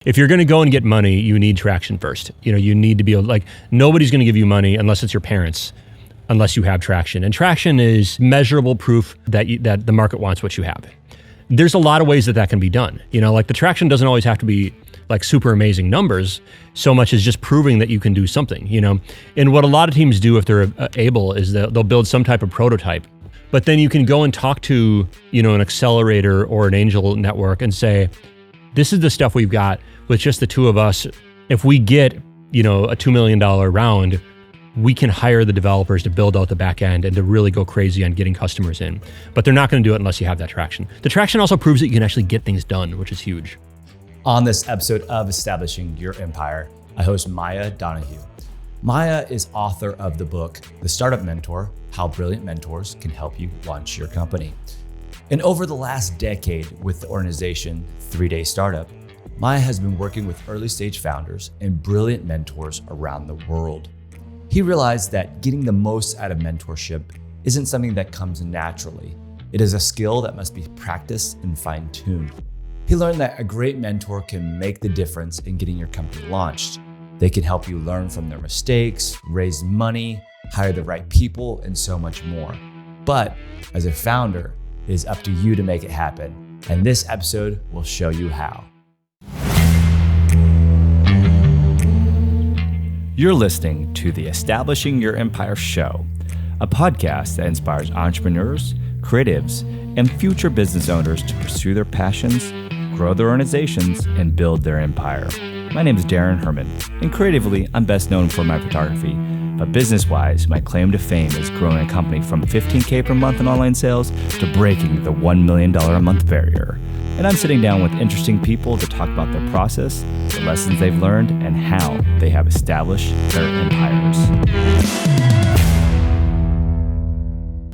If you're going to go and get money, you need traction first. You need to be able, like, nobody's going to give you money unless it's your parents, unless you have traction. And traction is measurable proof that that the market wants what you have. There's a lot of ways that can be done. Like the traction doesn't always have to be like super amazing numbers, so much as just proving that you can do something, And what a lot of teams do if they're able is that they'll build some type of prototype, but then you can go and talk to, an accelerator or an angel network and say, this is the stuff we've got with just the two of us. If we get, a $2 million round, we can hire the developers to build out the back end and to really go crazy on getting customers in. But they're not going to do it unless you have that traction. The traction also proves that you can actually get things done, which is huge. On this episode of Establishing Your Empire, I host Maia Donohue. Maia is author of the book, The Startup Mentor: How Brilliant Mentors Can Help You Launch Your Company. And over the last decade with the organization 3-Day Startup, Maia has been working with early stage founders and brilliant mentors around the world. He realized that getting the most out of mentorship isn't something that comes naturally. It is a skill that must be practiced and fine-tuned. He learned that a great mentor can make the difference in getting your company launched. They can help you learn from their mistakes, raise money, hire the right people, and so much more. But as a founder, it is up to you to make it happen. And this episode will show you how. You're listening to the Establishing Your Empire show, a podcast that inspires entrepreneurs, creatives, and future business owners to pursue their passions, grow their organizations, and build their empire. My name is Daran Herrman, and creatively, I'm best known for my photography. But business-wise, my claim to fame is growing a company from $15K per month in online sales to breaking the $1 million a month barrier. And I'm sitting down with interesting people to talk about their process, the lessons they've learned, and how they have established their empires.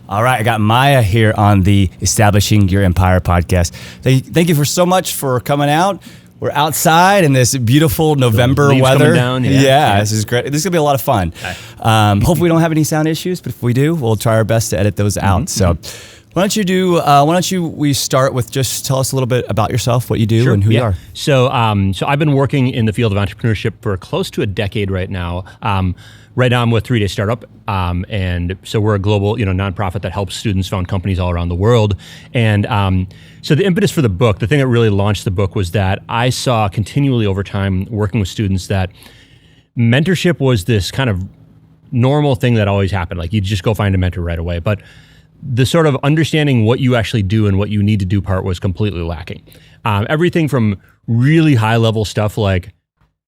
All right, I got Maia here on the Establishing Your Empire podcast. Thank you so much for coming out. We're outside in this beautiful November weather. Down, yeah, this is great. This is gonna be a lot of fun. Hopefully we don't have any sound issues, but if we do, we'll try our best to edit those out. So why don't we start with just tell us a little bit about yourself, what you do, and who you are. So I've been working in the field of entrepreneurship for close to a decade right now. Right now I'm with 3-Day Startup, and so we're a global, nonprofit that helps students found companies all around the world. And so the impetus for the book, the thing that really launched the book, was that I saw continually over time working with students that mentorship was this kind of normal thing that always happened. Like you just go find a mentor right away, but the sort of understanding what you actually do and what you need to do part was completely lacking. Everything from really high level stuff like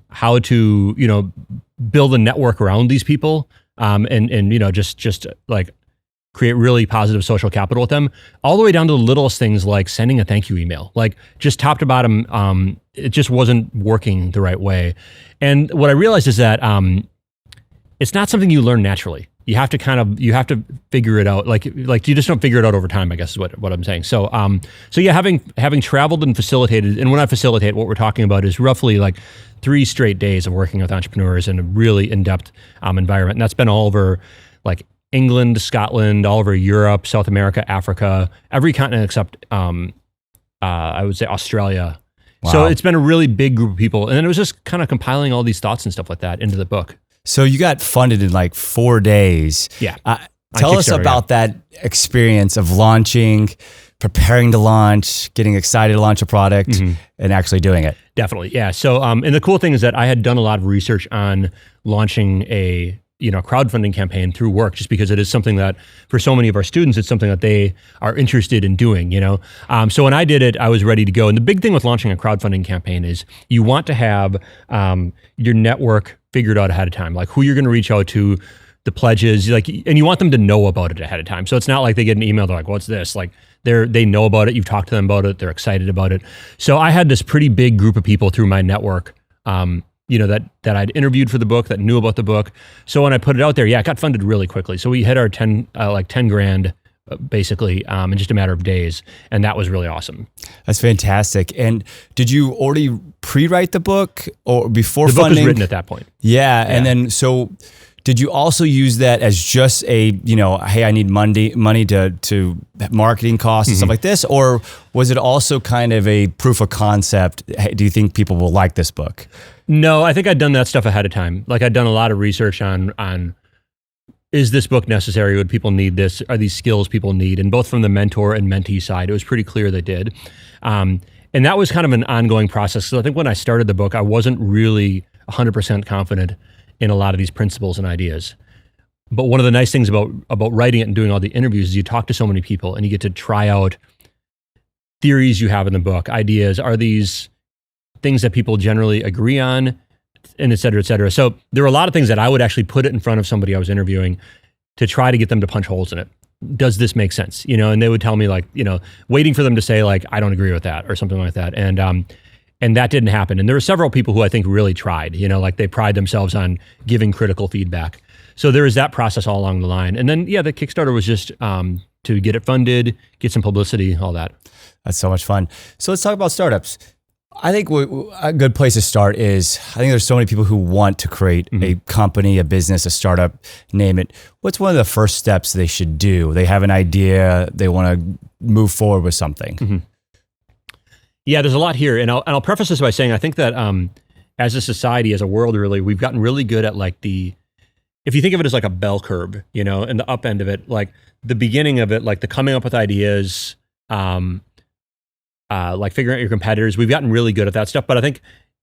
how to, build a network around these people, and just like create really positive social capital with them, all the way down to the littlest things like sending a thank you email, like just top to bottom, it just wasn't working the right way. And what I realized is that it's not something you learn naturally. You have to figure it out. Like you just don't figure it out over time, I guess is what I'm saying. So yeah, having traveled and facilitated, and when I facilitate, what we're talking about is roughly like 3 straight days of working with entrepreneurs in a really in-depth environment. And that's been all over like England, Scotland, all over Europe, South America, Africa, every continent except I would say Australia. Wow. So it's been a really big group of people. And then it was just kind of compiling all these thoughts and stuff like that into the book. So you got funded in like 4 days. Yeah. Tell us about that experience of launching, preparing to launch, getting excited to launch a product, and actually doing it. Definitely, yeah. So, and the cool thing is that I had done a lot of research on launching a crowdfunding campaign through work, just because it is something that for so many of our students, it's something that they are interested in doing, So when I did it, I was ready to go. And the big thing with launching a crowdfunding campaign is you want to have your network figured out ahead of time, like who you're going to reach out to, the pledges, and you want them to know about it ahead of time. So it's not like they get an email, they're like, what's this? Like they know about it, you've talked to them about it, they're excited about it. So I had this pretty big group of people through my network, that I'd interviewed for the book, that knew about the book. So when I put it out there, it got funded really quickly. So we hit our 10 grand basically in just a matter of days. And that was really awesome. That's fantastic. And did you already pre-write the book or before funding? The book was written at that point. Yeah. And then, so Did you also use that as just a, hey, I need money to marketing costs and stuff like this? Or was it also kind of a proof of concept? Hey, do you think people will like this book? No, I think I'd done that stuff ahead of time. Like I'd done a lot of research on is this book necessary? Would people need this? Are these skills people need? And both from the mentor and mentee side, it was pretty clear they did. And that was kind of an ongoing process. So I think when I started the book, I wasn't really 100% confident in a lot of these principles and ideas. But one of the nice things about writing it and doing all the interviews is you talk to so many people and you get to try out theories you have in the book, ideas. Are these things that people generally agree on? And et cetera, et cetera. So there were a lot of things that I would actually put it in front of somebody I was interviewing to try to get them to punch holes in it. Does this make sense? And they would tell me waiting for them to say I don't agree with that or something like that. And that didn't happen. And there were several people who I think really tried, they pride themselves on giving critical feedback. So there is that process all along the line. And then, the Kickstarter was just to get it funded, get some publicity, all that. That's so much fun. So let's talk about startups. I think a good place to start is, I think there's so many people who want to create a company, a business, a startup, name it. What's one of the first steps they should do? They have an idea, they want to move forward with something. Yeah, there's a lot here. And I'll preface this by saying, I think that as a society, as a world, really, we've gotten really good at if you think of it as like a bell curve, and the up end of it, like the beginning of it, like the coming up with ideas, figuring out your competitors, we've gotten really good at that stuff. But I think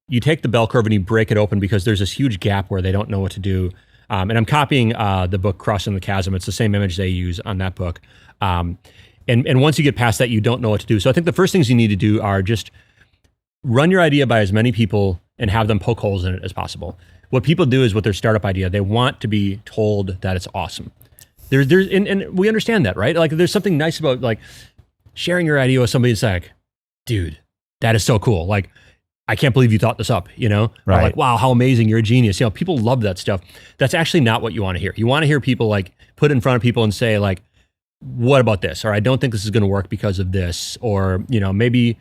you take the bell curve and you break it open because there's this huge gap where they don't know what to do. And I'm copying the book Crossing the Chasm. It's the same image they use on that book. And once you get past that, you don't know what to do. So I think the first things you need to do are just run your idea by as many people and have them poke holes in it as possible. What people do is with their startup idea, they want to be told that it's awesome. And we understand that, right? Like there's something nice about sharing your idea with somebody. It's like, dude, that is so cool. Like, I can't believe you thought this up, Right. Or like, wow, how amazing, you're a genius. People love that stuff. That's actually not what you want to hear. You want to hear people put it in front of people and say what about this? Or I don't think this is going to work because of this. Or, maybe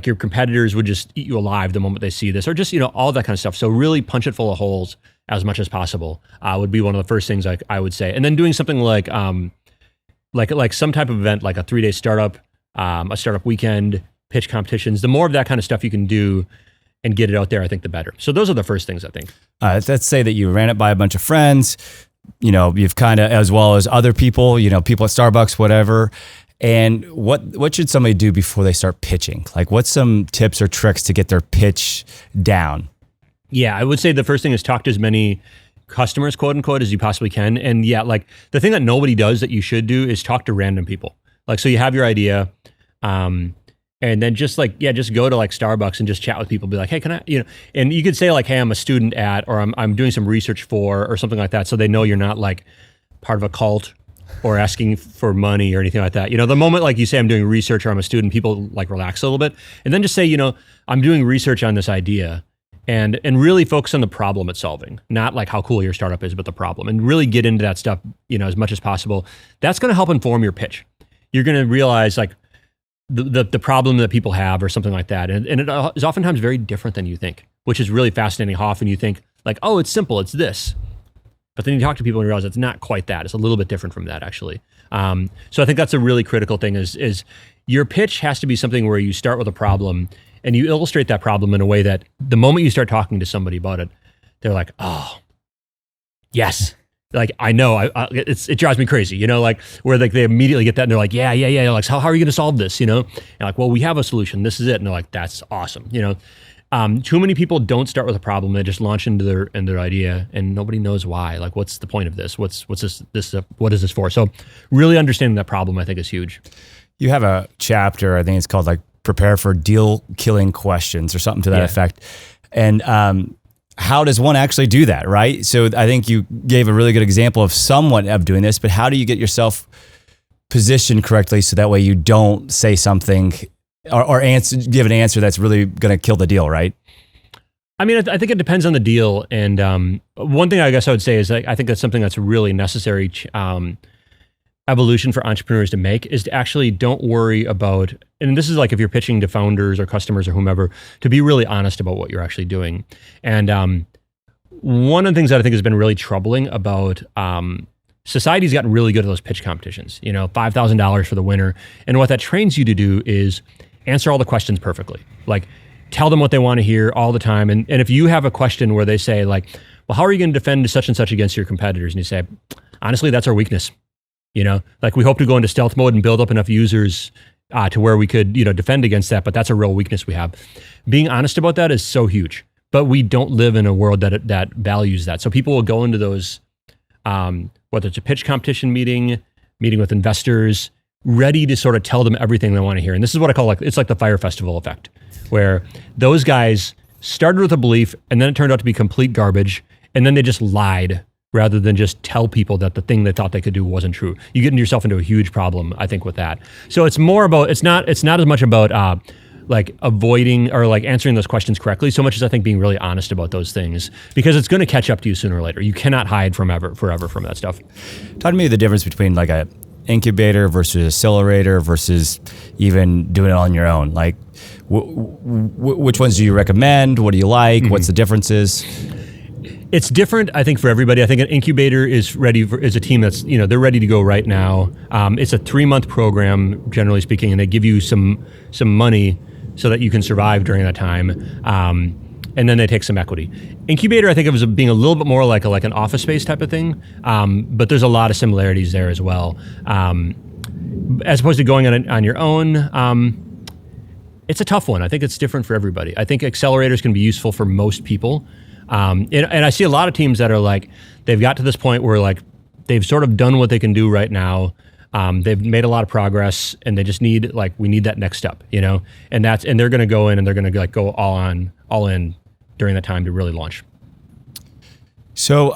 your competitors would just eat you alive the moment they see this, or just, all that kind of stuff. So really punch it full of holes as much as possible would be one of the first things I would say. And then doing something like some type of event, like a 3-day startup, a startup weekend, pitch competitions. The more of that kind of stuff you can do and get it out there, I think the better. So those are the first things I think. Let's say that you ran it by a bunch of friends, you've kind of, as well as other people, people at Starbucks, whatever. And what should somebody do before they start pitching? What's some tips or tricks to get their pitch down? Yeah, I would say the first thing is talk to as many customers, quote unquote, as you possibly can. And the thing that nobody does that you should do is talk to random people. So you have your idea, and then just go to Starbucks and just chat with people. Be like, hey, can I, and you could say hey, I'm a student at, or I'm doing some research for, or something like that. So they know you're not part of a cult or asking for money or anything like that. The moment you say I'm doing research or I'm a student, people relax a little bit. And then just say, I'm doing research on this idea, and really focus on the problem it's solving, not how cool your startup is, but the problem, and really get into that stuff, as much as possible. That's going to help inform your pitch. You're going to realize the problem that people have or something like that. And it is oftentimes very different than you think, which is really fascinating. How often you think oh, it's simple, it's this. But then you talk to people and realize it's not quite that. It's a little bit different from that, actually. So I think that's a really critical thing is your pitch has to be something where you start with a problem and you illustrate that problem in a way that the moment you start talking to somebody about it, they're like, oh, yes. I know, it drives me crazy, where they immediately get that and they're like, yeah. How are you going to solve this, And well, we have a solution. This is it. And they're like, that's awesome. Too many people don't start with a problem. They just launch into their idea and nobody knows why. What's the point of this? What's this? What is this for? So really understanding that problem, I think, is huge. You have a chapter, I think it's called prepare for deal killing questions or something to that effect. And, how does one actually do that, right? So I think you gave a really good example of somewhat of doing this, but how do you get yourself positioned correctly so that way you don't say something or give an answer that's really going to kill the deal, right? I mean, I think it depends on the deal. And one thing I guess I would say is I think that's something that's really necessary evolution for entrepreneurs to make is to actually don't worry about, and this is if you're pitching to founders or customers or whomever, to be really honest about what you're actually doing. And one of the things that I think has been really troubling about society's gotten really good at those pitch competitions, $5,000 for the winner. And what that trains you to do is answer all the questions perfectly. Like, tell them what they want to hear all the time. And if you have a question where they say like, well, how are you going to defend such and such against your competitors? And you say, honestly, that's our weakness. Like we hope to go into stealth mode and build up enough users to where we could, defend against that. But that's a real weakness we have. Being honest about that is so huge. But we don't live in a world that values that. So people will go into those, whether it's a pitch competition meeting with investors, ready to sort of tell them everything they want to hear. And this is what I call it's like the Fire Festival effect, where those guys started with a belief and then it turned out to be complete garbage. And then they just lied rather than just tell people that the thing they thought they could do wasn't true. You get yourself into a huge problem, I think, with that. So it's more about, it's not as much about like avoiding or like answering those questions correctly, so much as I think being really honest about those things, because it's going to catch up to you sooner or later. You cannot hide forever from that stuff. Talk to me the difference between like a incubator versus accelerator versus even doing it on your own. Like which ones do you recommend? What do you like? What's the differences? It's different, I think, for everybody. I think an incubator is a team that's, they're ready to go right now. It's a 3-month program, generally speaking, and they give you some money so that you can survive during that time. And then they take some equity. Incubator, I think of as being a little bit more like an office space type of thing, but there's a lot of similarities there as well. As opposed to going on your own, it's a tough one. I think it's different for everybody. I think accelerators can be useful for most people. And I see a lot of teams that are like, they've got to this point where like they've sort of done what they can do right now. They've made a lot of progress and they just need, like, we need that next step, and they're going to go in and they're going to like go all in during that time to really launch. So,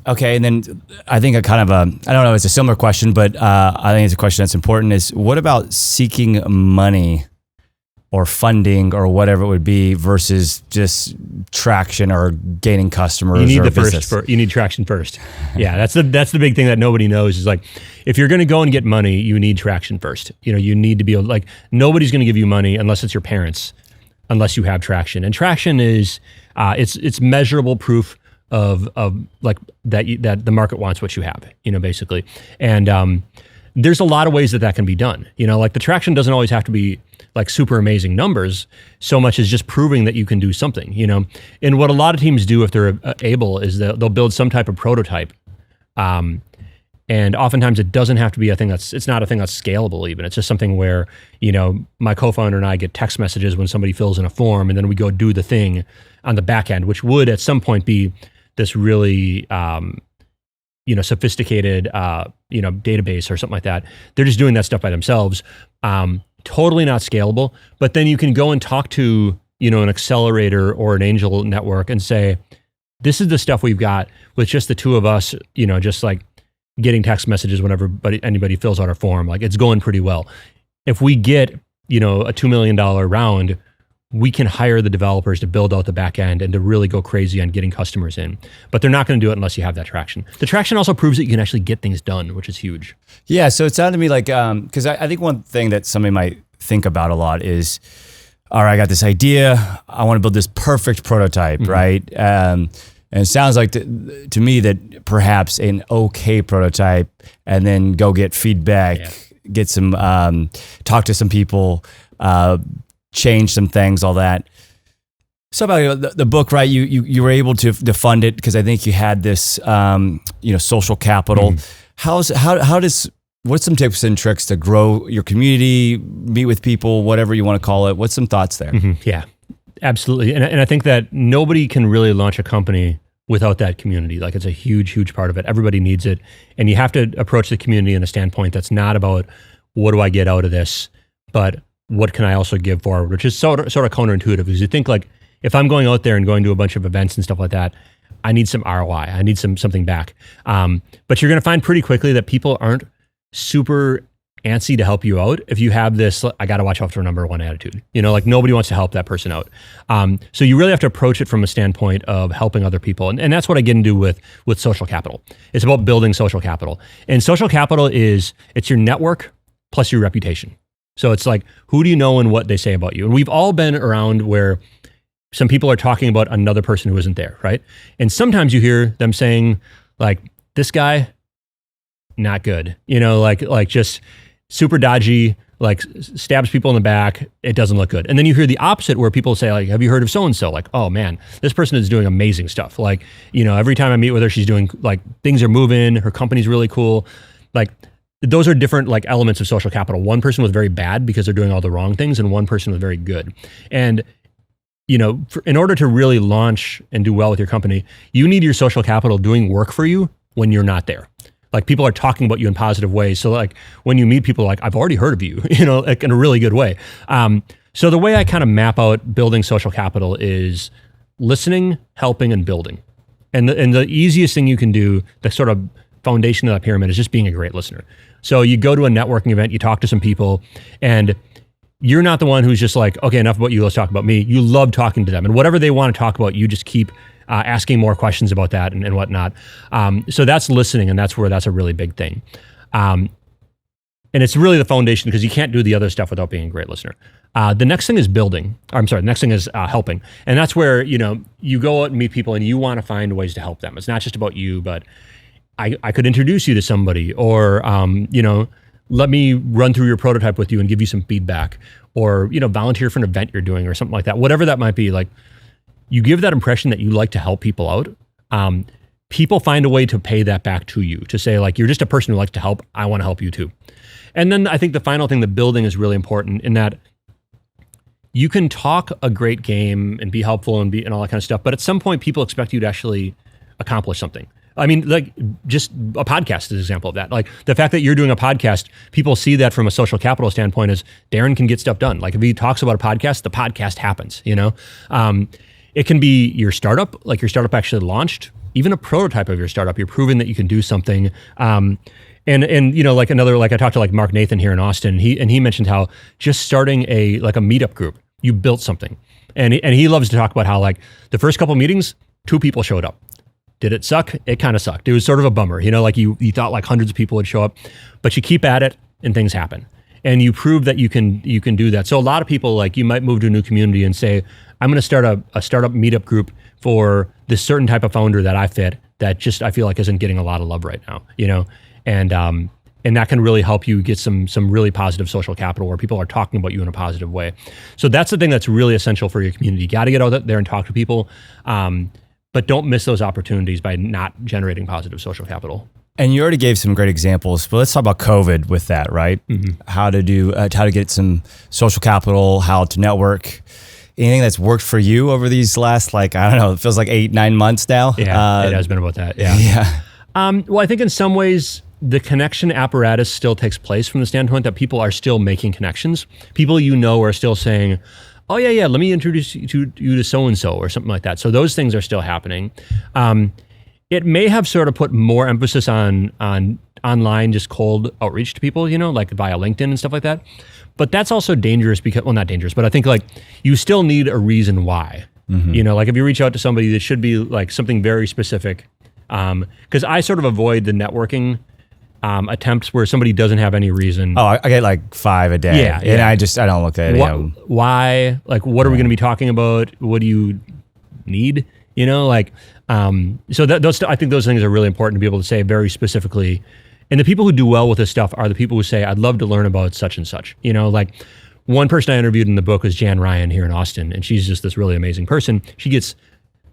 okay. And then I think I don't know, it's a similar question, but I think it's a question that's important is what about seeking money or funding or whatever it would be versus just traction or gaining customers? You need you need traction first. Yeah, that's the big thing that nobody knows is like, if you're going to go and get money, you need traction first. You need to be able, like, nobody's going to give you money unless it's your parents, unless you have traction. And traction is it's measurable proof of like that the market wants what you have, basically. And there's a lot of ways that can be done. Like the traction doesn't always have to be like super amazing numbers, so much as just proving that you can do something, And what a lot of teams do if they're able is they'll build some type of prototype. And oftentimes it doesn't have to be it's not a thing that's scalable even. It's just something where, my co-founder and I get text messages when somebody fills in a form and then we go do the thing on the back end, which would at some point be this really, sophisticated, database or something like that. They're just doing that stuff by themselves. Totally not scalable, but then you can go and talk to, an accelerator or an angel network and say, this is the stuff we've got with just the two of us, just like getting text messages whenever anybody fills out our form. Like, it's going pretty well. If we get, a $2 million round, we can hire the developers to build out the back end and to really go crazy on getting customers in. But they're not going to do it unless you have that traction. The traction also proves that you can actually get things done, which is huge. Yeah, so it sounded to me like, because I think one thing that somebody might think about a lot is, all right, I got this idea. I want to build this perfect prototype, right? And it sounds like to me that perhaps an okay prototype and then go get feedback, get some, talk to some people, change some things, all that. So about the book, right? You were able to fund it because I think you had this, social capital. What's some tips and tricks to grow your community, meet with people, whatever you want to call it? What's some thoughts there? Yeah, absolutely. And I think that nobody can really launch a company without that community. Like, it's a huge, huge part of it. Everybody needs it. And you have to approach the community in a standpoint that's not about what do I get out of this, but what can I also give forward, which is sort of counterintuitive, because you think like, if I'm going out there and going to a bunch of events and stuff like that, I need some ROI. I need something back. But you're going to find pretty quickly that people aren't super antsy to help you out if you have this, I got to watch out for number one attitude. Like, nobody wants to help that person out. So you really have to approach it from a standpoint of helping other people. And that's what I get into with social capital. It's about building social capital. And social capital it's your network plus your reputation. So it's like, who do you know and what they say about you? And we've all been around where some people are talking about another person who isn't there, right? And sometimes you hear them saying like, this guy, not good, like just super dodgy, like stabs people in the back. It doesn't look good. And then you hear the opposite where people say like, have you heard of so-and-so? Like, oh man, this person is doing amazing stuff. Like, every time I meet with her, she's doing like, things are moving. Her company's really cool. Like those are different like elements of social capital. One person was very bad because they're doing all the wrong things, and one person was very good. And in order to really launch and do well with your company, you need your social capital doing work for you when you're not there. Like people are talking about you in positive ways. So like when you meet people, like I've already heard of you, like in a really good way. So the way I kind of map out building social capital is listening, helping, and building. And the easiest thing you can do, the sort of foundation of that pyramid, is just being a great listener. So you go to a networking event, you talk to some people, and you're not the one who's just like, okay, enough about you, let's talk about me. You love talking to them. And whatever they want to talk about, you just keep asking more questions about that and whatnot. So that's listening, and that's a really big thing. And it's really the foundation because you can't do the other stuff without being a great listener. The next thing is building. The next thing is helping. And that's where, you go out and meet people and you want to find ways to help them. It's not just about you, but I could introduce you to somebody, or, let me run through your prototype with you and give you some feedback, or, volunteer for an event you're doing or something like that. Whatever that might be, like you give that impression that you like to help people out. People find a way to pay that back to you, to say like, you're just a person who likes to help. I want to help you too. And then I think the final thing, the building, is really important in that you can talk a great game and be helpful and all that kind of stuff. But at some point people expect you to actually accomplish something. I mean, like just a podcast is an example of that. Like the fact that you're doing a podcast, people see that from a social capital standpoint as Daran can get stuff done. Like if he talks about a podcast, the podcast happens, It can be your startup, like your startup actually launched, even a prototype of your startup. You're proving that you can do something. And like I talked to like Mark Nathan here in Austin, he mentioned how just starting a meetup group, you built something. And he loves to talk about how like the first couple meetings, 2 people showed up. Did it suck? It kind of sucked. It was sort of a bummer, like you thought like hundreds of people would show up, but you keep at it and things happen. And you prove that you can do that. So a lot of people, like you might move to a new community and say, I'm going to start a startup meetup group for this certain type of founder that I fit, that just I feel like isn't getting a lot of love right now, and that can really help you get some really positive social capital where people are talking about you in a positive way. So that's the thing that's really essential for your community. You got to get out there and talk to people, but don't miss those opportunities by not generating positive social capital. And you already gave some great examples, but let's talk about COVID with that, right? Mm-hmm. How to get some social capital, how to network. Anything that's worked for you over these last, it feels like 8-9 months now? Yeah, it has been about that. Yeah. Yeah. Well, I think in some ways, the connection apparatus still takes place from the standpoint that people are still making connections. People are still saying, oh yeah, let me introduce you to so-and-so or something like that. So those things are still happening. It may have sort of put more emphasis on online, just cold outreach to people, like via LinkedIn and stuff like that. But that's also dangerous because, well, not dangerous, but I think like you still need a reason why. Mm-hmm. Like if you reach out to somebody, that should be like something very specific. Because I sort of avoid the networking attempts where somebody doesn't have any reason. Oh, I get like 5 a day. Yeah. And I don't look at it. Why? Like, what are we going to be talking about? What do you need? So I think those things are really important to be able to say very specifically. And the people who do well with this stuff are the people who say, I'd love to learn about such and such. Like one person I interviewed in the book was Jan Ryan here in Austin, and she's just this really amazing person. She gets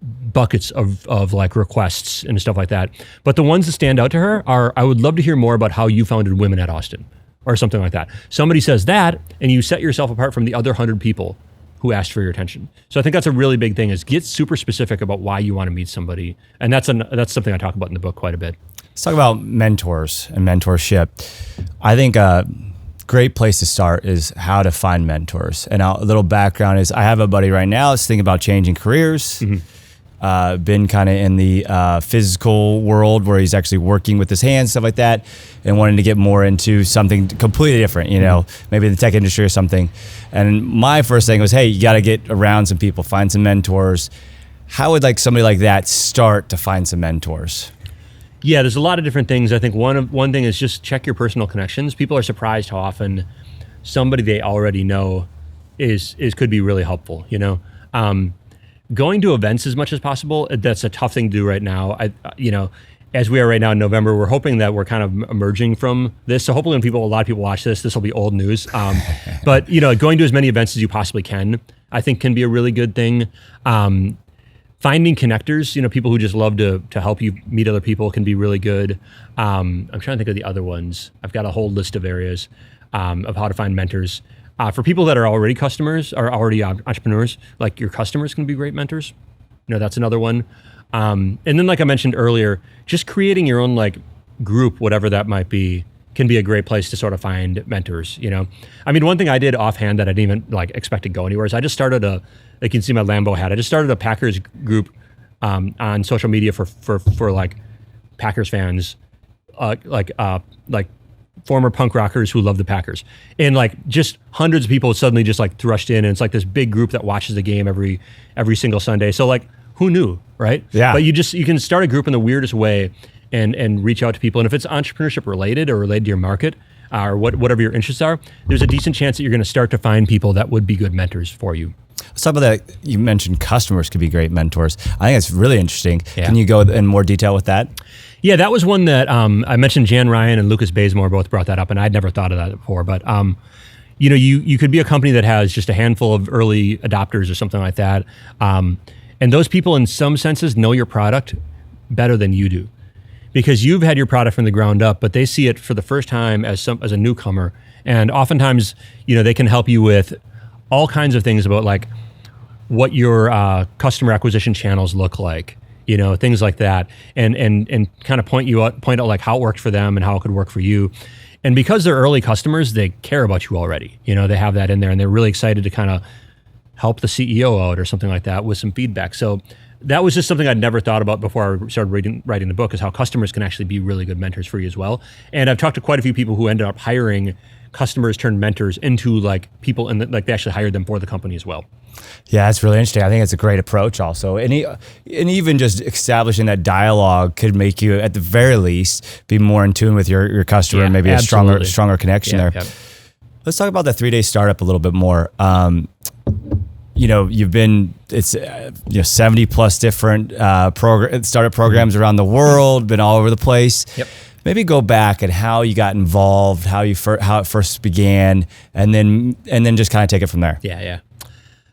buckets of like requests and stuff like that. But the ones that stand out to her are, I would love to hear more about how you founded Women at Austin or something like that. Somebody says that, and you set yourself apart from the other 100 people who asked for your attention. So I think that's a really big thing, is get super specific about why you want to meet somebody. And that's something I talk about in the book quite a bit. Let's talk about mentors and mentorship. I think a great place to start is how to find mentors. And a little background is I have a buddy right now that's thinking about changing careers. Mm-hmm. Been kind of in the physical world where he's actually working with his hands, stuff like that, and wanting to get more into something completely different, maybe the tech industry or something. And my first thing was, hey, you got to get around some people, find some mentors. How would somebody like that start to find some mentors? Yeah, there's a lot of different things. I think one thing is just check your personal connections. People are surprised how often somebody they already know could be really helpful, going to events as much as possible, that's a tough thing to do right now. As we are right now in November, we're hoping that we're kind of emerging from this. So hopefully when a lot of people watch this will be old news. But going to as many events as you possibly can, I think can be a really good thing. Finding connectors, people who just love to help you meet other people can be really good. I'm trying to think of the other ones. I've got a whole list of areas of how to find mentors. For people that are already customers or already entrepreneurs, like your customers can be great mentors. That's another one. And then, like I mentioned earlier, just creating your own group, whatever that might be, can be a great place to sort of find mentors. One thing I did offhand that I didn't even expect to go anywhere is I just started you can see my Lambo hat. I just started a Packers group on social media for Packers fans, former punk rockers who love the Packers, and just hundreds of people suddenly just thrushed in, and it's this big group that watches the game every single Sunday. So who knew, right? Yeah. But you can start a group in the weirdest way and reach out to people. And if it's entrepreneurship related or related to your market or whatever your interests are, there's a decent chance that you're going to start to find people that would be good mentors for you. Some of that, you mentioned customers could be great mentors. I think it's really interesting. Yeah. Can you go in more detail with that? Yeah, that was one that I mentioned. Jan Ryan and Lucas Bazemore both brought that up, and I'd never thought of that before. But you could be a company that has just a handful of early adopters or something like that. And those people, in some senses, know your product better than you do, because you've had your product from the ground up, but they see it for the first time as a newcomer. And oftentimes, they can help you with all kinds of things about what your customer acquisition channels look like, things like that, and kind of point out how it worked for them and how it could work for you. And because they're early customers, they care about you already. They have that in there, and they're really excited to kind of help the CEO out or something like that with some feedback. So that was just something I'd never thought about before I started writing the book, is how customers can actually be really good mentors for you as well. And I've talked to quite a few people who ended up hiring customers turned mentors into people, and they actually hired them for the company as well. Yeah, that's really interesting. I think it's a great approach also. And even just establishing that dialogue could make you, at the very least, be more in tune with your customer, and maybe absolutely. a stronger connection there. Yeah. Let's talk about the 3-day startup a little bit more. You've been, 70 plus different startup programs around the world, been all over the place. Yep. Maybe go back and how you got involved, how it first began, and then just kind of take it from there. Yeah.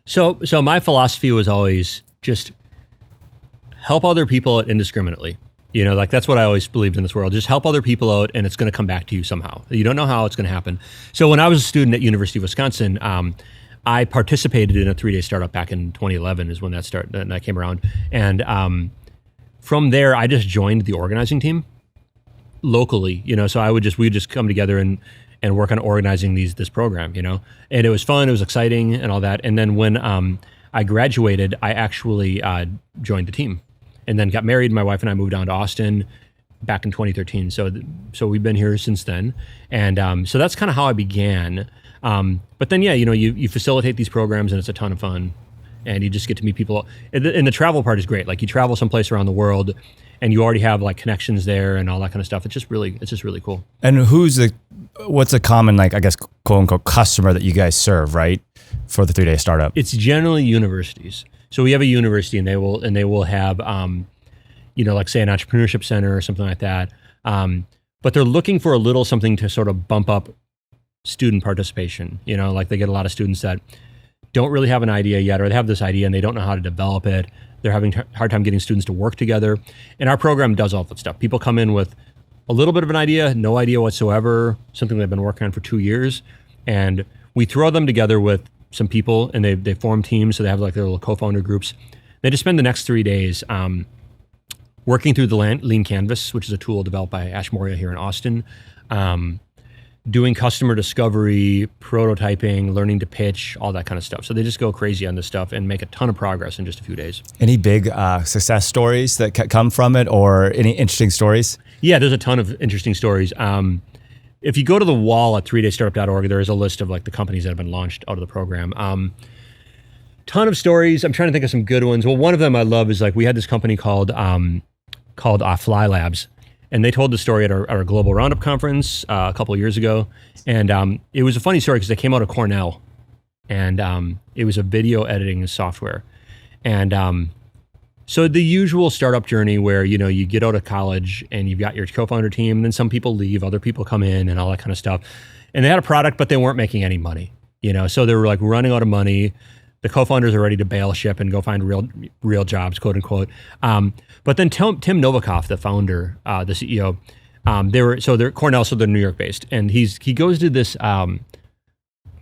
So my philosophy was always just help other people out indiscriminately. That's what I always believed in this world. Just help other people out, and it's going to come back to you somehow. You don't know how it's going to happen. So when I was a student at University of Wisconsin, I participated in a 3-day startup back in 2011 is when that came around. And from there, I just joined the organizing team locally, so we'd just come together and work on organizing this program, and it was fun, it was exciting and all that. And then when I graduated, I actually joined the team and then got married. My wife and I moved down to Austin back in 2013. So we've been here since then. And so that's kind of how I began. But then, you facilitate these programs, and it's a ton of fun, and you just get to meet people. And the travel part is great. You travel someplace around the world, and you already have connections there and all that kind of stuff. It's just really cool. And what's a common, quote unquote, customer that you guys serve, right, for the 3-day startup? It's generally universities. So we have a university, and they will have, say an entrepreneurship center or something like that. But they're looking for a little something to sort of bump up student participation. They get a lot of students that don't really have an idea yet, or they have this idea and they don't know how to develop it. They're having a hard time getting students to work together. And our program does all that stuff. People come in with a little bit of an idea, no idea whatsoever, something they've been working on for 2 years. And we throw them together with some people, and they form teams. So they have their little co-founder groups. They just spend the next 3 days working through the Lean Canvas, which is a tool developed by Ash Moria here in Austin, doing customer discovery, prototyping, learning to pitch, all that kind of stuff. So they just go crazy on this stuff and make a ton of progress in just a few days. Any big success stories that come from it, or any interesting stories? Yeah, there's a ton of interesting stories. If you go to the wall at 3daystartup.org, there is a list of the companies that have been launched out of the program. Ton of stories. I'm trying to think of some good ones. Well, one of them I love is we had this company called Fly Labs. And they told the story at our global roundup conference a couple of years ago. And it was a funny story because they came out of Cornell, and it was a video editing software. And so the usual startup journey where, you get out of college and you've got your co-founder team, and then some people leave, other people come in and all that kind of stuff. And they had a product, but they weren't making any money, so they were like running out of money. The co-founders are ready to bail ship and go find real jobs, quote unquote. But then Tim Novikoff, the founder, the CEO, they're Cornell, so they're New York based, and he goes to this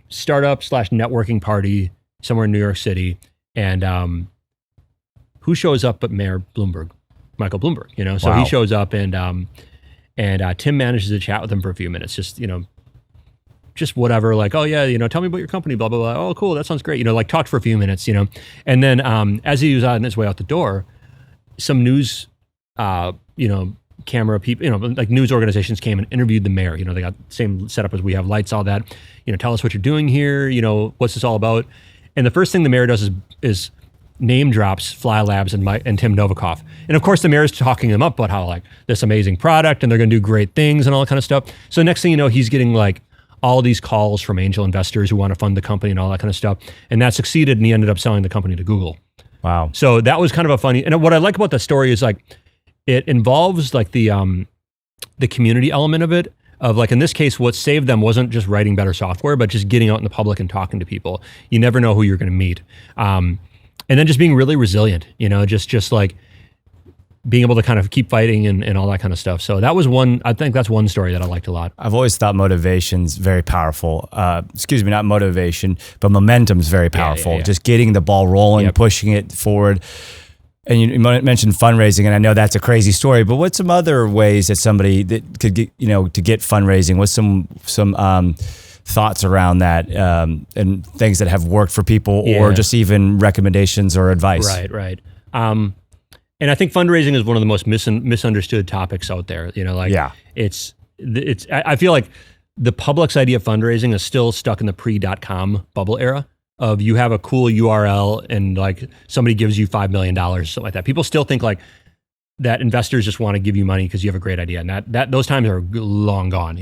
startup / networking party somewhere in New York City, and who shows up but Mayor Bloomberg, Michael Bloomberg, So Wow. he shows up, and Tim manages to chat with him for a few minutes, just whatever, like, oh yeah, tell me about your company, blah, blah, blah. Oh, cool, that sounds great. Like talked for a few minutes, And then as he was on his way out the door, some news, camera people, like news organizations came and interviewed the mayor. They got the same setup as we have, lights, all that. Tell us what you're doing here. What's this all about? And the first thing the mayor does is name drops Fly Labs and Tim Novikoff. And of course, the mayor's talking them up about how like this amazing product and they're going to do great things and all that kind of stuff. So next thing you know, he's getting like all these calls from angel investors who want to fund the company and all that kind of stuff. And that succeeded, and he ended up selling the company to Google. Wow. So that was kind of a funny, and what I like about the story is like, it involves like the community element of it, of like, in this case, what saved them wasn't just writing better software, but just getting out in the public and talking to people. You never know who you're going to meet. And then just being really resilient, just like being able to kind of keep fighting and all that kind of stuff. So that was I think that's one story that I liked a lot. I've always thought motivation's very powerful. Not motivation, but momentum's very powerful. Yeah. Just getting the ball rolling, pushing it forward. And you mentioned fundraising, and I know that's a crazy story, but what's some other ways that somebody that could get, to get fundraising? What's some thoughts around that, and things that have worked for people, or just even recommendations or advice? Right. And I think fundraising is one of the most misunderstood topics out there. I feel like the public's idea of fundraising is still stuck in the pre.com bubble era of you have a cool URL and like somebody gives you $5 million, something like that. People still think like that investors just want to give you money because you have a great idea, and that those times are long gone.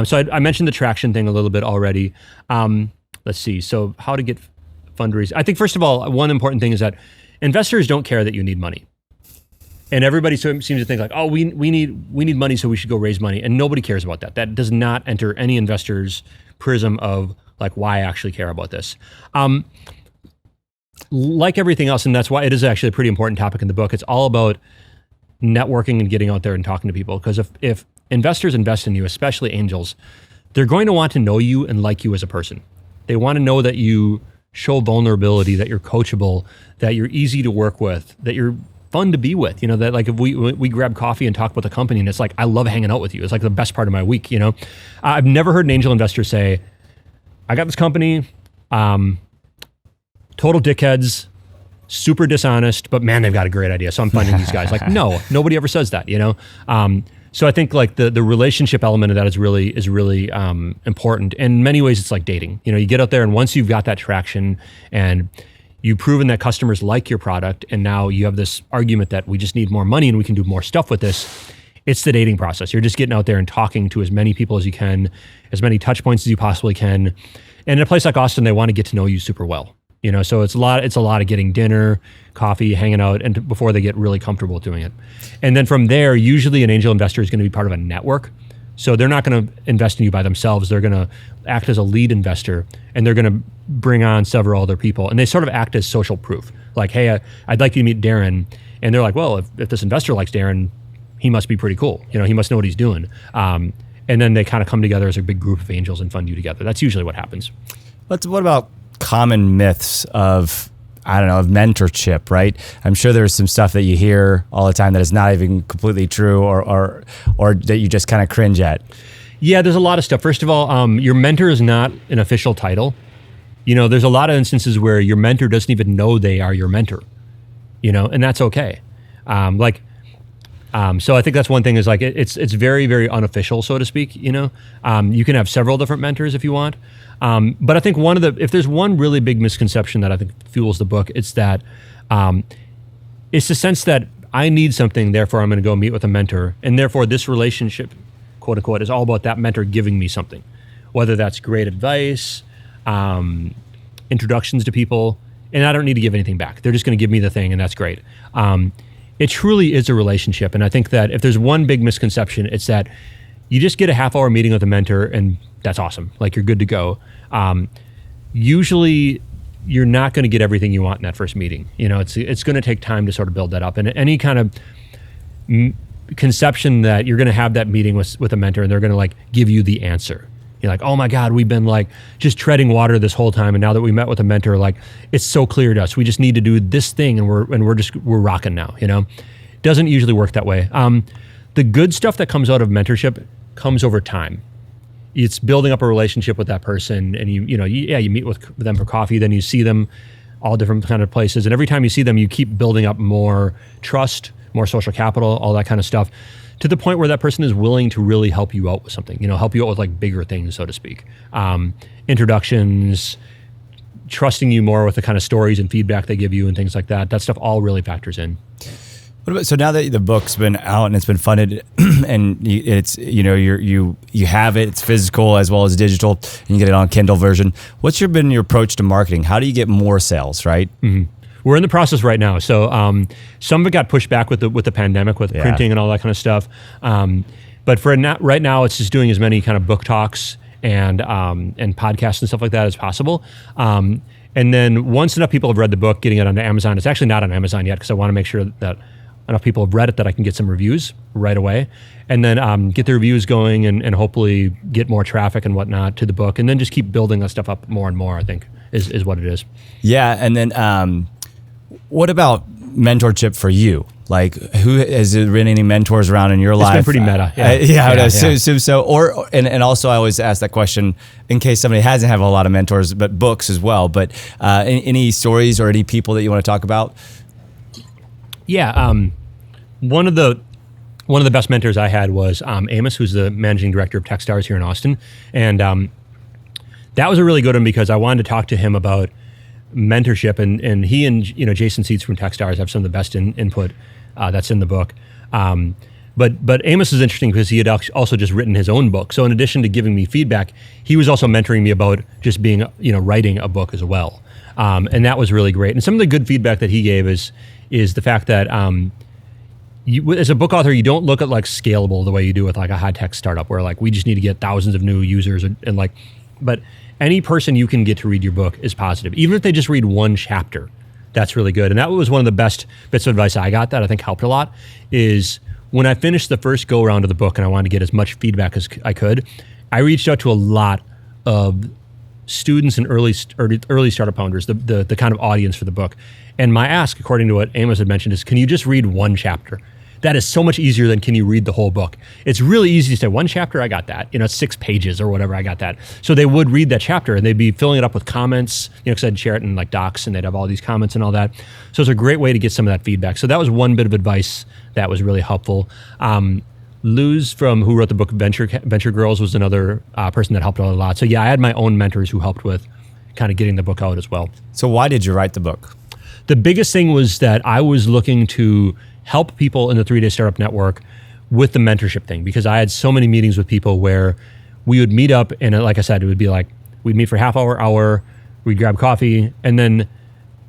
So I mentioned the traction thing a little bit already. Let's see. So how to get fundraising? I think first of all, one important thing is that investors don't care that you need money. And everybody seems to think like, oh, we need money, so we should go raise money. And nobody cares about that. That does not enter any investor's prism of like why I actually care about this. Like everything else, and that's why it is actually a pretty important topic in the book. It's all about networking and getting out there and talking to people. Because if investors invest in you, especially angels, they're going to want to know you and like you as a person. They want to know that you show vulnerability, that you're coachable, that you're easy to work with, that you're fun to be with, that like if we grab coffee and talk about the company and it's like, I love hanging out with you. It's like the best part of my week, I've never heard an angel investor say, I got this company, total dickheads, super dishonest, but man, they've got a great idea. So I'm funding these guys. Like, no, nobody ever says that, So I think like the relationship element of that is really important. In many ways, it's like dating. You get out there, and once you've got that traction and you've proven that customers like your product, and now you have this argument that we just need more money and we can do more stuff with this. It's the dating process. You're just getting out there and talking to as many people as you can, as many touch points as you possibly can. And in a place like Austin, they want to get to know you super well. So it's a lot of getting dinner, coffee, hanging out, and before they get really comfortable doing it. And then from there, usually an angel investor is going to be part of a network. So they're not going to invest in you by themselves. They're going to act as a lead investor, and they're going to bring on several other people. And they sort of act as social proof. Like, hey, I'd like you to meet Daran. And they're like, well, if this investor likes Daran, he must be pretty cool. He must know what he's doing. And then they kind of come together as a big group of angels and fund you together. That's usually what happens. What about common myths of mentorship, right? I'm sure there's some stuff that you hear all the time that is not even completely true, or that you just kind of cringe at. Yeah, there's a lot of stuff. First of all, your mentor is not an official title. There's a lot of instances where your mentor doesn't even know they are your mentor, and that's okay. So I think that's one thing is like, it's very, very unofficial, so to speak, you can have several different mentors if you want. But I think if there's one really big misconception that I think fuels the book, it's that, it's the sense that I need something, therefore I'm going to go meet with a mentor. And therefore this relationship, quote unquote, is all about that mentor giving me something, whether that's great advice, introductions to people. and I don't need to give anything back. They're just going to give me the thing, and that's great. It truly is a relationship. And I think that if there's one big misconception, it's that you just get a half-hour meeting with a mentor and that's awesome. Like, you're good to go. Usually you're not going to get everything you want in that first meeting. It's going to take time to sort of build that up. And any kind of conception that you're going to have that meeting with a mentor and they're going to like give you the answer. You're like, oh my God, we've been like just treading water this whole time. And now that we met with a mentor, like, it's so clear to us. We just need to do this thing and we're rocking now, Doesn't usually work that way. The good stuff that comes out of mentorship comes over time. It's building up a relationship with that person, and you meet with them for coffee, then you see them all different kind of places. And every time you see them, you keep building up more trust, more social capital, all that kind of stuff, to the point where that person is willing to really help you out with something, help you out with like bigger things, so to speak. Introductions, trusting you more with the kind of stories and feedback they give you and things like that. That stuff all really factors in. So now that the book's been out and it's been funded, and it's you have it, it's physical as well as digital, and you get it on Kindle version. What's been your approach to marketing? How do you get more sales? Right. Mm-hmm. We're in the process right now. So some of it got pushed back with the pandemic, with printing and all that kind of stuff. But for right now, it's just doing as many kind of book talks and podcasts and stuff like that as possible. And then once enough people have read the book, getting it onto Amazon. It's actually not on Amazon yet because I want to make sure that enough people have read it that I can get some reviews right away, and then get the reviews going and hopefully get more traffic and whatnot to the book, and then just keep building that stuff up more and more, I think is what it is. Yeah. And then what about mentorship for you? Like, who has there been any mentors around in your life? It's been pretty meta. And also I always ask that question in case somebody hasn't have a lot of mentors, but books as well. But any stories or any people that you want to talk about? Yeah, one of the best mentors I had was Amos, who's the managing director of Techstars here in Austin, and that was a really good one because I wanted to talk to him about mentorship, and he and Jason Seitz from Techstars have some of the best input that's in the book. But Amos is interesting because he had also just written his own book. So in addition to giving me feedback, he was also mentoring me about just being writing a book as well, and that was really great. And some of the good feedback that he gave is the fact that you, as a book author, you don't look at like scalable the way you do with like a high tech startup where like we just need to get thousands of new users and like, but any person you can get to read your book is positive. Even if they just read one chapter, that's really good. And that was one of the best bits of advice I got that I think helped a lot is when I finished the first go around of the book and I wanted to get as much feedback as I could, I reached out to a lot of students and early startup founders, the kind of audience for the book. And my ask, according to what Amos had mentioned, is can you just read one chapter? That is so much easier than can you read the whole book. It's really easy to say one chapter, I got that. It's 6 pages or whatever, I got that. So they would read that chapter and they'd be filling it up with comments, because I'd share it in like docs and they'd have all these comments and all that. So it's a great way to get some of that feedback. So that was one bit of advice that was really helpful. Luz, who wrote the book Venture Girls, was another person that helped out a lot. So yeah, I had my own mentors who helped with kind of getting the book out as well. So why did you write the book? The biggest thing was that I was looking to help people in the 3-Day Startup Network with the mentorship thing, because I had so many meetings with people where we would meet up and like I said, it would be like, we'd meet for half hour, we'd grab coffee, and then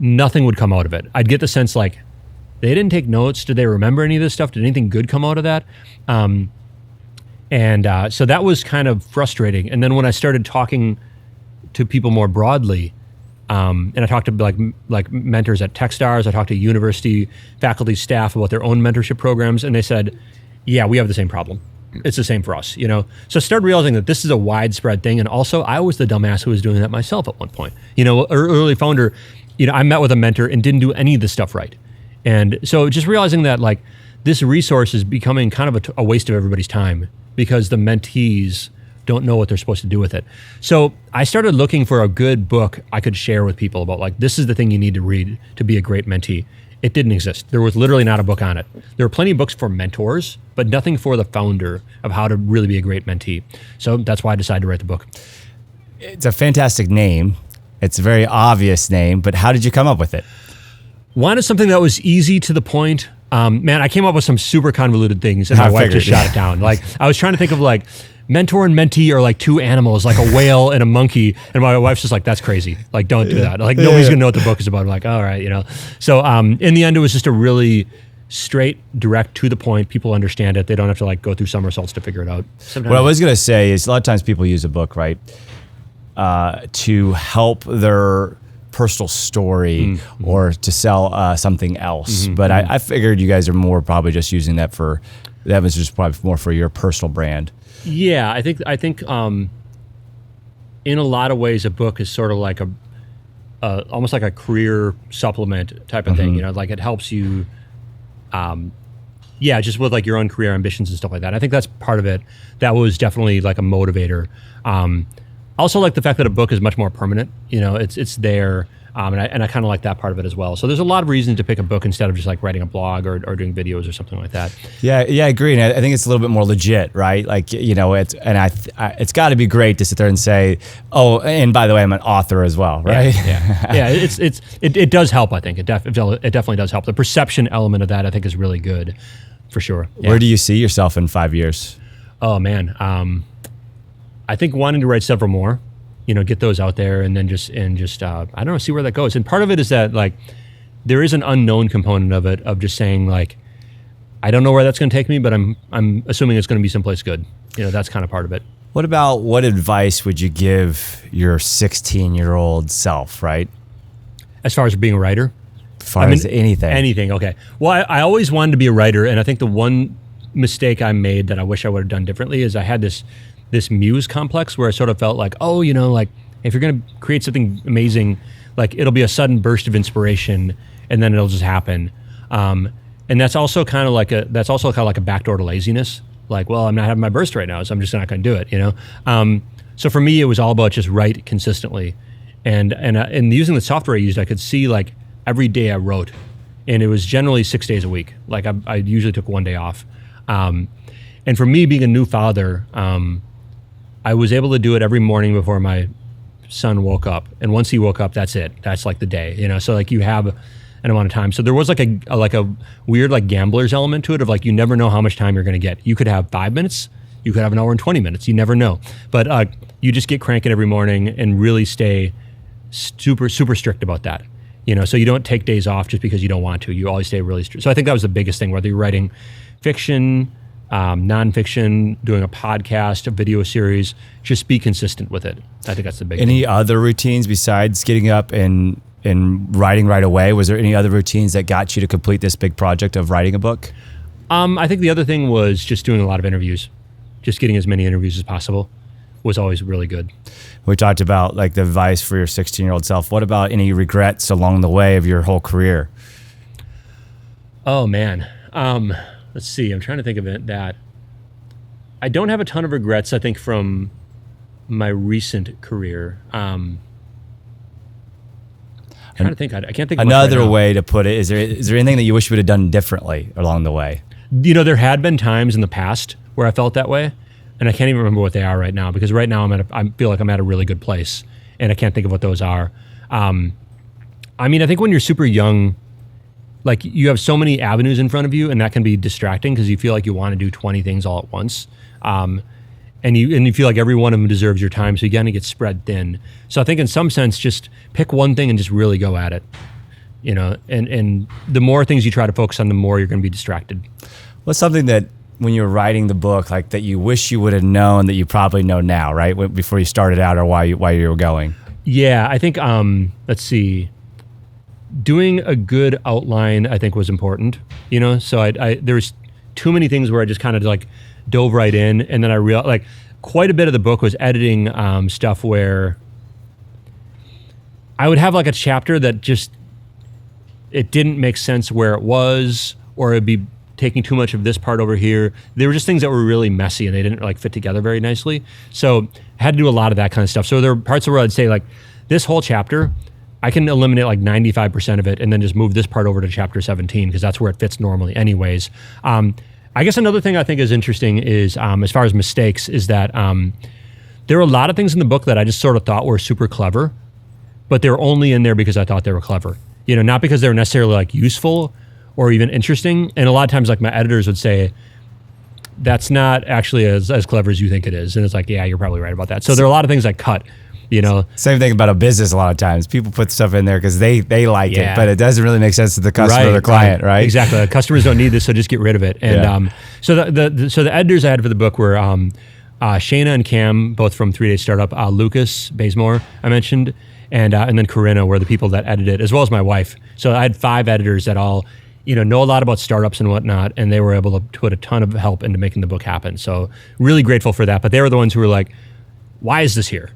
nothing would come out of it. I'd get the sense like, they didn't take notes. Did they remember any of this stuff? Did anything good come out of that? So that was kind of frustrating. And then when I started talking to people more broadly, and I talked to like mentors at Techstars, I talked to university faculty, staff about their own mentorship programs, and they said, yeah, we have the same problem. It's the same for us, So I started realizing that this is a widespread thing. And also I was the dumbass who was doing that myself at one point. Early founder, I met with a mentor and didn't do any of this stuff right. And so just realizing that like this resource is becoming kind of a waste of everybody's time because the mentees don't know what they're supposed to do with it. So I started looking for a good book I could share with people about like, this is the thing you need to read to be a great mentee. It didn't exist. There was literally not a book on it. There were plenty of books for mentors, but nothing for the founder of how to really be a great mentee. So that's why I decided to write the book. It's a fantastic name. It's a very obvious name, but how did you come up with it? Wanted something that was easy to the point. Man, I came up with some super convoluted things and my wife just shot it down. Like I was trying to think of like mentor and mentee are like two animals, like a whale and a monkey. And my wife's just like, that's crazy. Like, don't do that. Like, nobody's gonna know what the book is about. I'm like, all right, So in the end, it was just a really straight, direct, to the point. People understand it. They don't have to like go through somersaults to figure it out. What I was gonna say is a lot of times people use a book, right, to help their personal story or to sell something else. But I figured you guys are more probably just using that was just probably more for your personal brand. Yeah, I think in a lot of ways, a book is sort of like almost like a career supplement type of thing. Like it helps you, just with like your own career ambitions and stuff like that. I think that's part of it. That was definitely like a motivator. Also, like the fact that a book is much more permanent. It's there. And I kind of like that part of it as well. So there's a lot of reasons to pick a book instead of just like writing a blog or doing videos or something like that. Yeah, I agree. And I think it's a little bit more legit, right? Like, it's got to be great to sit there and say, oh, and by the way, I'm an author as well, right? Yeah. It does help. I think it definitely does help. The perception element of that I think is really good, for sure. Yeah. Where do you see yourself in 5 years? Oh man, I think wanting to write several more. Get those out there and then just I don't know, see where that goes. And part of it is that like there is an unknown component of it, of just saying like, I don't know where that's going to take me, but I'm assuming it's going to be someplace good. That's kind of part of it. What advice would you give your 16-year-old self, right? As far as being a writer? As far as anything. Anything, okay. Well, I always wanted to be a writer, and I think the one mistake I made that I wish I would have done differently is I had this muse complex where I sort of felt like, like if you're going to create something amazing, like it'll be a sudden burst of inspiration and then it'll just happen. And that's also kind of like a backdoor to laziness. Like, well, I'm not having my burst right now, so I'm just not going to do it, So for me, it was all about just write consistently. And using the software I used, I could see like every day I wrote, and it was generally 6 days a week. Like I usually took one day off. And for me, being a new father, I was able to do it every morning before my son woke up. And once he woke up, that's it. That's like the day, So like you have an amount of time. So there was like a weird like gambler's element to it of like, you never know how much time you're going to get. You could have 5 minutes, you could have an hour and 20 minutes. You never know. But you just get cranking every morning and really stay super, super strict about that. So you don't take days off just because you don't want to. You always stay really strict. So I think that was the biggest thing, whether you're writing fiction, nonfiction, doing a podcast, a video series, just be consistent with it. I think that's the big thing. Any other routines besides getting up and writing right away? Was there any other routines that got you to complete this big project of writing a book? I think the other thing was just doing a lot of interviews. Just getting as many interviews as possible was always really good. We talked about like the advice for your 16-year-old self. What about any regrets along the way of your whole career? Oh man. Let's see. I'm trying to think of it. That I don't have a ton of regrets, I think, from my recent career. I'm trying to think. I can't think of another right way to put it. Is there anything that you wish you would have done differently along the way? There had been times in the past where I felt that way, and I can't even remember what they are right now, because right now I feel like I'm at a really good place, and I can't think of what those are. I think when you're super young, like you have so many avenues in front of you, and that can be distracting because you feel like you want to do 20 things all at once. And you feel like every one of them deserves your time, so you gotta get spread thin. So I think in some sense, just pick one thing and just really go at it. And the more things you try to focus on, the more you're gonna be distracted. What's something that when you were writing the book, like that you wish you would have known that you probably know now, right? Before you started out, or why you were going? Yeah, I think, let's see. Doing a good outline, I think, was important. So there was too many things where I just kind of like dove right in, and then I realized like quite a bit of the book was editing stuff where I would have like a chapter that just it didn't make sense where it was, or it'd be taking too much of this part over here. There were just things that were really messy and they didn't like fit together very nicely. So I had to do a lot of that kind of stuff. So there were parts where I'd say like this whole chapter, I can eliminate like 95% of it and then just move this part over to chapter 17 because that's where it fits normally anyways. I guess another thing I think is interesting is as far as mistakes is that there were a lot of things in the book that I just sort of thought were super clever, but they're only in there because I thought they were clever. Not because they were necessarily like useful or even interesting. And a lot of times like my editors would say, that's not actually as clever as you think it is. And it's like, yeah, you're probably right about that. So there are a lot of things I cut, you know. Same thing about a business a lot of times. People put stuff in there because they like it, but it doesn't really make sense to the customer or the client, right? Exactly. The customers don't need this, so just get rid of it. And so the editors I had for the book were Shayna and Cam, both from 3 Day Startup, Lucas Bazemore, I mentioned, and then Corinna were the people that edited, as well as my wife. So I had 5 editors that all, know a lot about startups and whatnot, and they were able to put a ton of help into making the book happen. So really grateful for that. But they were the ones who were like, why is this here?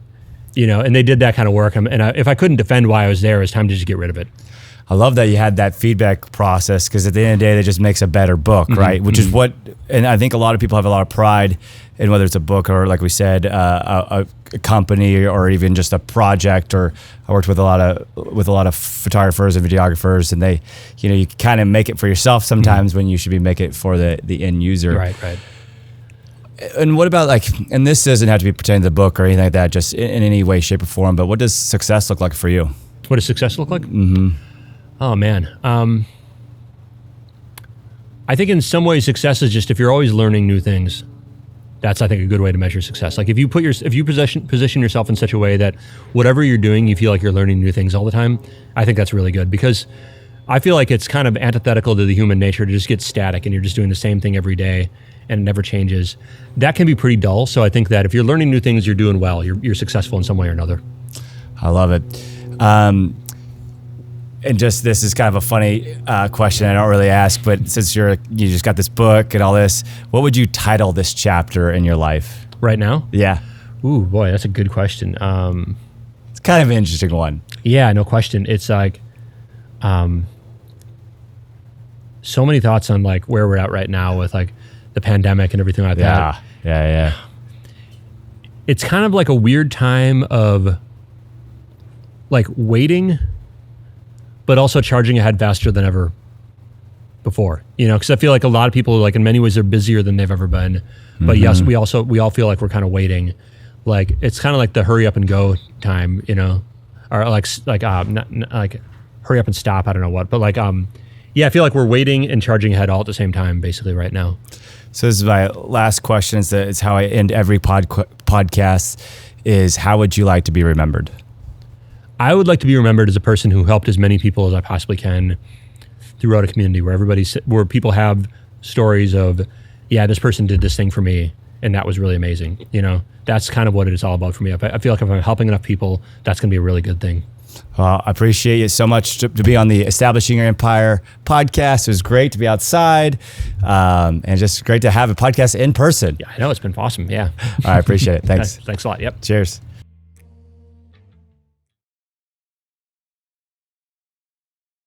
And they did that kind of work. And if I couldn't defend why I was there, it was time to just get rid of it. I love that you had that feedback process, because at the end of the day, that just makes a better book, right? Which is what, and I think a lot of people have a lot of pride in whether it's a book or, like we said, a company or even just a project. Or I worked with a lot of photographers and videographers, and they, you kind of make it for yourself sometimes when you should be making it for the end user. Right. And what about and this doesn't have to be pertaining to the book or anything like that, just in any way, shape, or form, but what does success look like for you? What does success look like? Oh, man. I think in some ways success is just if you're always learning new things. That's, I think, a good way to measure success. Like if you position yourself in such a way that whatever you're doing, you feel like you're learning new things all the time, I think that's really good, because I feel like it's kind of antithetical to the human nature to just get static and you're just doing the same thing every day and it never changes. That can be pretty dull. So I think that if you're learning new things, you're doing well. You're successful in some way or another. I love it. And just, this is kind of a funny question I don't really ask, but since you just got this book and all this, what would you title this chapter in your life? Right now? Yeah. Ooh, boy, that's a good question. It's kind of an interesting one. Yeah, no question. It's like, so many thoughts on like where we're at right now with like the pandemic and everything like that. Yeah. It's kind of like a weird time of like waiting, but also charging ahead faster than ever before, because I feel like a lot of people, like in many ways, they're busier than they've ever been. But yes, we all feel like we're kind of waiting. Like it's kind of like the hurry up and go time, or like not like hurry up and stop. I don't know what, but like, yeah, I feel like we're waiting and charging ahead all at the same time, basically right now. So this is my last question. It's how I end every podcast is, how would you like to be remembered? I would like to be remembered as a person who helped as many people as I possibly can throughout a community where people have stories of, yeah, this person did this thing for me and that was really amazing. That's kind of what it is all about for me. I feel like if I'm helping enough people, that's going to be a really good thing. Well, I appreciate you so much to be on the Establishing Your Empire podcast. It was great to be outside, and just great to have a podcast in person. Yeah, I know. It's been awesome. Yeah. I appreciate it. Thanks. Thanks a lot. Yep. Cheers.